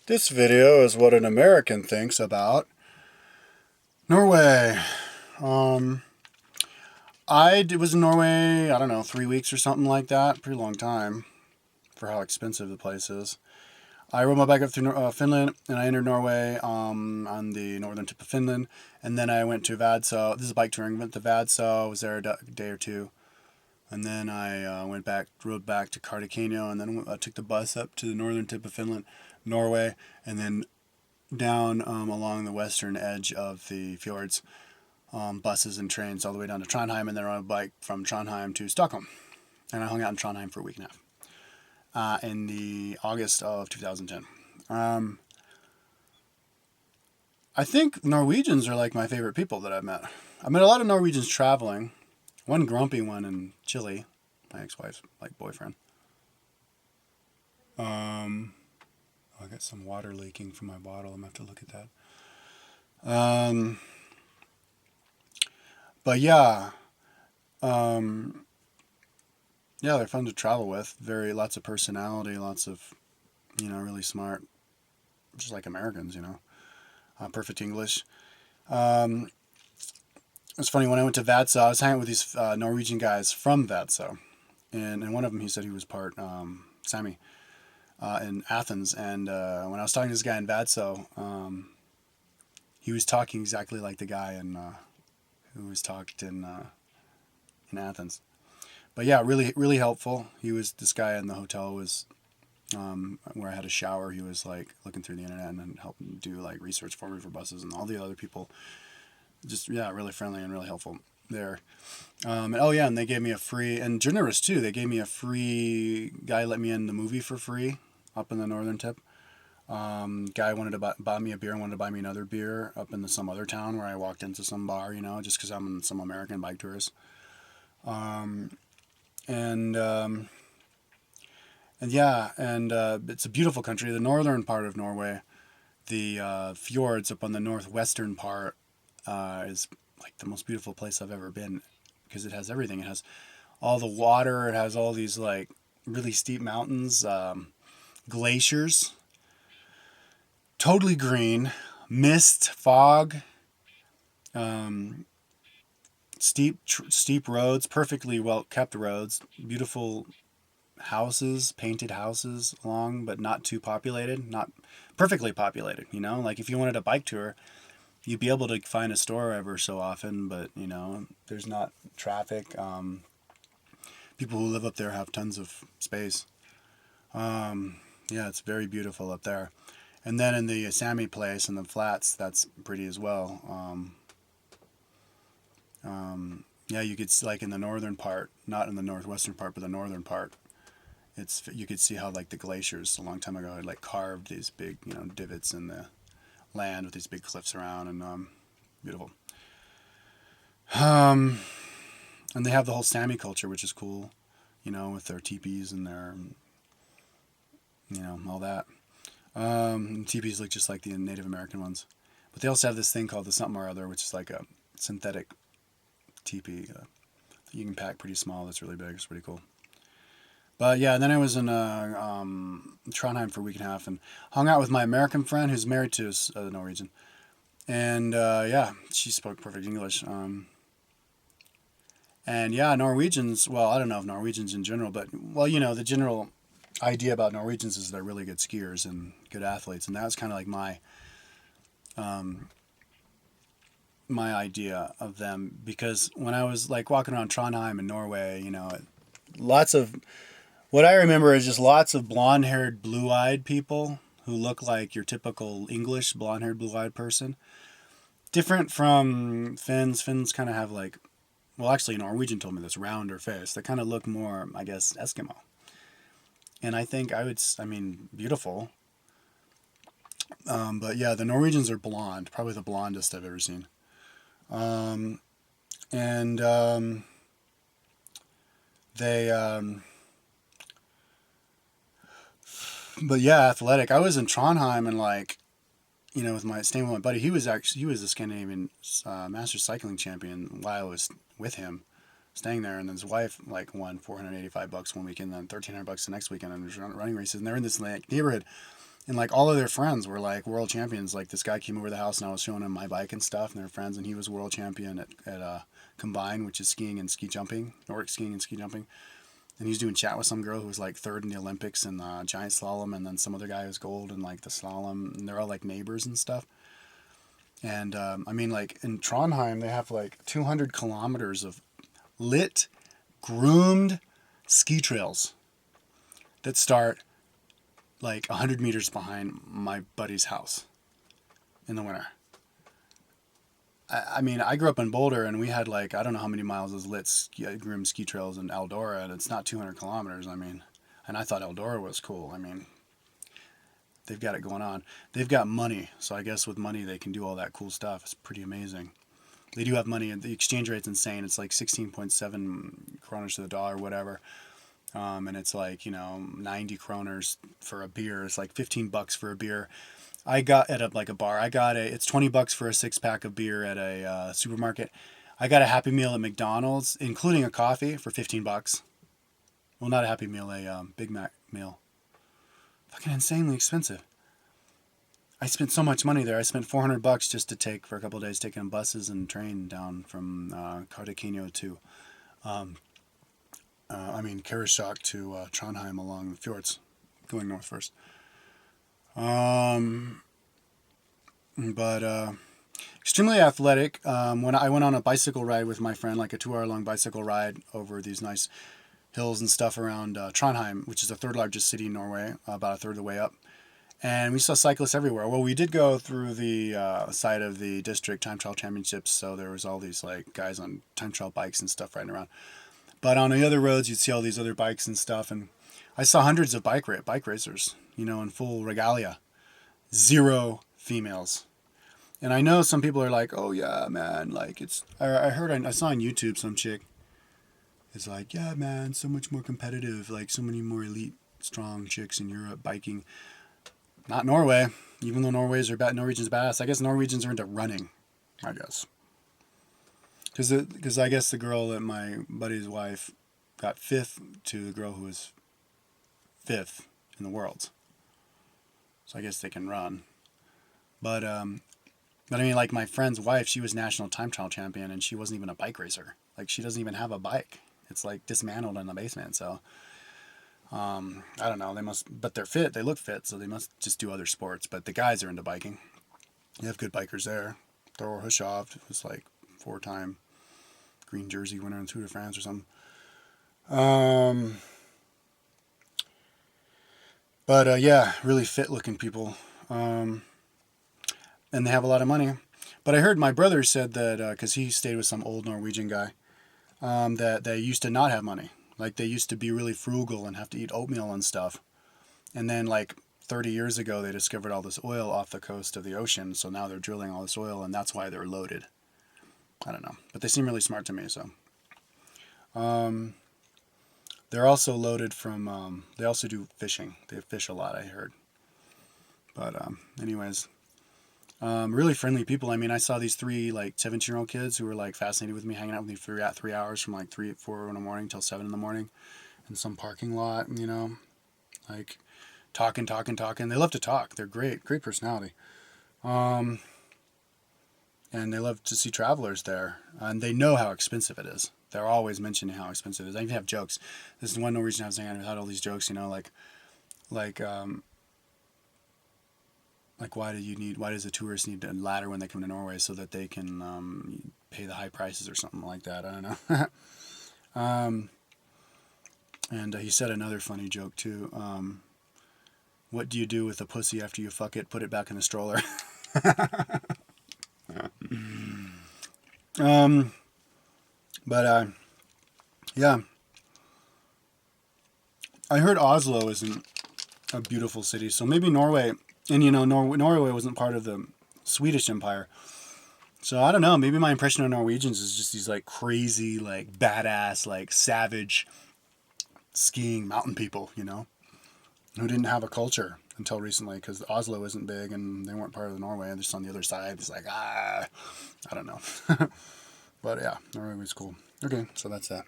This video is what an American thinks about Norway. Um, was in Norway, I don't know, 3 weeks or something like that. Pretty long time for how expensive the place is. I rode my bike up through Finland, and I entered Norway on the northern tip of Finland. And then I went to Vadsø. This is bike touring. Went to Vadsø. I was there a day or two. And then I rode back to Cartagena, and then I took the bus up to the northern tip of Finland, Norway, and then down along the western edge of the fjords, buses and trains all the way down to Trondheim, and then on a bike from Trondheim to Stockholm. And I hung out in Trondheim for a week and a half in the August of 2010. I think Norwegians are like my favorite people that I've met. I met a lot of Norwegians traveling. One grumpy one in Chile, my ex-wife's boyfriend. I got some water leaking from my bottle. I'm gonna have to look at that. But yeah, they're fun to travel with. Lots of personality, lots of, really smart, just like Americans, perfect English. It was funny, when I went to Vadsø, I was hanging out with these Norwegian guys from Vadsø. And one of them, he said he was part Sami in Athens. And when I was talking to this guy in Vadsø, he was talking exactly like the guy who was talked in Athens. But yeah, really, really helpful. This guy in the hotel was, where I had a shower, he was looking through the internet and then helping do research for me for buses, and all the other people. Just, yeah, really friendly and really helpful there. And they gave me a free, and generous too, they gave me a free, guy let me in the movie for free up in the northern tip. Guy wanted to buy me a beer and wanted to buy me another beer up in some other town where I walked into some bar, just because I'm some American bike tourist. It's a beautiful country. The northern part of Norway, the fjords up on the northwestern part, is the most beautiful place I've ever been, because it has everything. It has all the water. It has all these really steep mountains, glaciers, totally green, mist, fog, steep roads, perfectly well kept roads, beautiful houses, painted houses along, but not too populated, not perfectly populated. If you wanted a bike tour, you'd be able to find a store ever so often, but there's not traffic. People who live up there have tons of space. It's very beautiful up there. And then in the Sami place in the flats, that's pretty as well. You could see, in the northern part, not in the northwestern part, but the northern part, you could see how the glaciers a long time ago had carved these big divots in the land with these big cliffs around, and beautiful. And they have the whole Sami culture, which is cool, with their teepees and their, all that. Teepees look just like the Native American ones, but they also have this thing called the something or other, which is like a synthetic teepee that you can pack pretty small. That's really big. It's pretty cool. But yeah, and then I was in Trondheim for a week and a half and hung out with my American friend who's married to a Norwegian. And she spoke perfect English. Norwegians, well, I don't know if Norwegians in general, but, the general idea about Norwegians is they're really good skiers and good athletes. And that's kind of my my idea of them, because when I was walking around Trondheim in Norway, what I remember is just lots of blonde-haired, blue-eyed people who look like your typical English blonde-haired, blue-eyed person. Different from Finns. Finns kind of have Norwegian told me this, rounder face. They kind of look more, I guess, Eskimo. And I think beautiful. But yeah, the Norwegians are blonde, probably the blondest I've ever seen. But yeah, athletic. I was in Trondheim and staying with my buddy. He was a Scandinavian master cycling champion while I was with him, staying there. And his wife won $485 one weekend, then $1,300 the next weekend, and running races. And they're in this neighborhood And like all of their friends were like world champions. Like this guy came over the house and I was showing him my bike and stuff, and they're friends. And he was world champion at combined, which is skiing and ski jumping, Nordic skiing and ski jumping. And he's doing chat with some girl who was like third in the Olympics in giant slalom, and then some other guy who's gold in like the slalom. And they're all like neighbors and stuff. And I mean, like in Trondheim, they have like 200 kilometers of lit, groomed ski trails that start like 100 meters behind my buddy's house in the winter. I mean, I grew up in Boulder, and we had like, I don't know how many miles of lit groomed ski trails in Eldora, and it's not 200 kilometers. I mean, and I thought Eldora was cool. I mean, they've got it going on. They've got money, so I guess with money they can do all that cool stuff. It's pretty amazing. They do have money, and the exchange rate's insane. It's like 16.7 kroners to the dollar, whatever. And it's like, 90 kroners for a beer. It's like $15 for a beer. I got at a bar. It's $20 for a 6-pack of beer at a supermarket. I got a Happy Meal at McDonald's, including a coffee, for $15. Well, not a Happy Meal, a Big Mac meal. Fucking insanely expensive. I spent so much money there. I spent $400 just to take for a couple of days, taking buses and train down from Cartagena to, Karasjok to Trondheim along the fjords, going north first. But extremely athletic. When I went on a bicycle ride with my friend, like a 2-hour-long bicycle ride over these nice hills and stuff around Trondheim, which is the third largest city in Norway, about a third of the way up. And we saw cyclists everywhere. Well, we did go through the site of the district time trial championships, so there was all these like guys on time trial bikes and stuff riding around. But on the other roads, you'd see all these other bikes and stuff, and I saw hundreds of bike racers, in full regalia. 0 females. And I know some people are like, oh yeah, man, like I saw on YouTube some chick is like, yeah, man, so much more competitive, like so many more elite, strong chicks in Europe biking. Not Norway, even though Norwegians are badass. I guess Norwegians are into running, I guess. Because I guess the girl that my buddy's wife got 5th to the girl who was 5th in the world. So I guess they can run. But I mean, like my friend's wife, she was national time trial champion, and she wasn't even a bike racer. Like she doesn't even have a bike. It's like dismantled in the basement. So I don't know. But they're fit. They look fit, so they must just do other sports. But the guys are into biking. You have good bikers there. Thor Hushovd was like 4-time green jersey winner in Tour de France or something. But yeah, really fit looking people. And they have a lot of money. But I heard my brother said that, because he stayed with some old Norwegian guy, that they used to not have money. Like they used to be really frugal and have to eat oatmeal and stuff. And then like 30 years ago, they discovered all this oil off the coast of the ocean. So now they're drilling all this oil, and that's why they're loaded. I don't know. But they seem really smart to me, so. They're also loaded from, they also do fishing. They fish a lot, I heard. But anyways, really friendly people. I mean, I saw these 3 like 17-year-old kids who were like fascinated with me, hanging out with me for 3 hours from like 4 in the morning till 7 in the morning in some parking lot, like talking. They love to talk. They're great personality. And they love to see travelers there, and they know how expensive it is. They're always mentioning how expensive it is. I even have jokes. This is one Norwegian I was saying, I had all these jokes, like why does a tourist need a ladder when they come to Norway so that they can pay the high prices or something like that? I don't know. And he said another funny joke too. What do you do with a pussy after you fuck it? Put it back in the stroller. But yeah. I heard Oslo isn't a beautiful city, so maybe Norway. And Norway wasn't part of the Swedish Empire. So I don't know, maybe my impression of Norwegians is just these like crazy, like badass, like savage skiing mountain people, who didn't have a culture until recently, because Oslo isn't big and they weren't part of Norway, and just on the other side, it's like, I don't know. But yeah, Norway was cool. Okay, so that's that.